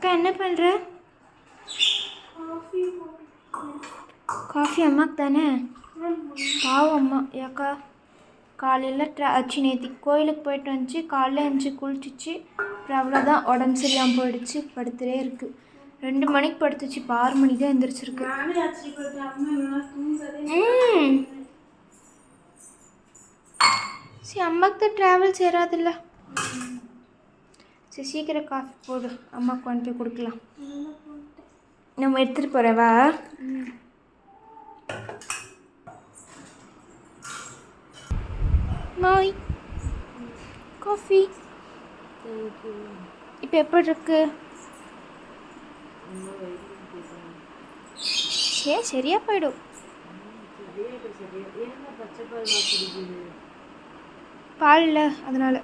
அக்கா என்ன பண்ணுற? காஃபி அம்மாக்கு தானே? பாவம் அம்மா. ஏக்கா காலையில் நேற்று கோயிலுக்கு போயிட்டு வந்துச்சு. காலையில் எழுந்துச்சி குளிச்சிச்சு. அப்புறம் அவ்வளோதான், உடம்பு சரியாமல் போயிடுச்சு. படுத்துகிட்டே இருக்குது. 2 மணிக்கு படுத்துச்சு. இப்போ 6 மணிக்கு தான் எழுந்திரிச்சிருக்கு. சரி, அம்மாவுக்கு தான் ட்ராவல் சேராதில்ல. சரி, சீக்கிரம் காஃபி போடு, அம்மாவுக்கு கொண்டு போய் கொடுக்கலாம். நம்ம எடுத்துகிட்டு போகிறவா? மாய் காஃபி. இப்போ எப்படி இருக்கு? சரியா போயிடும். பால் இல்லை அதனால.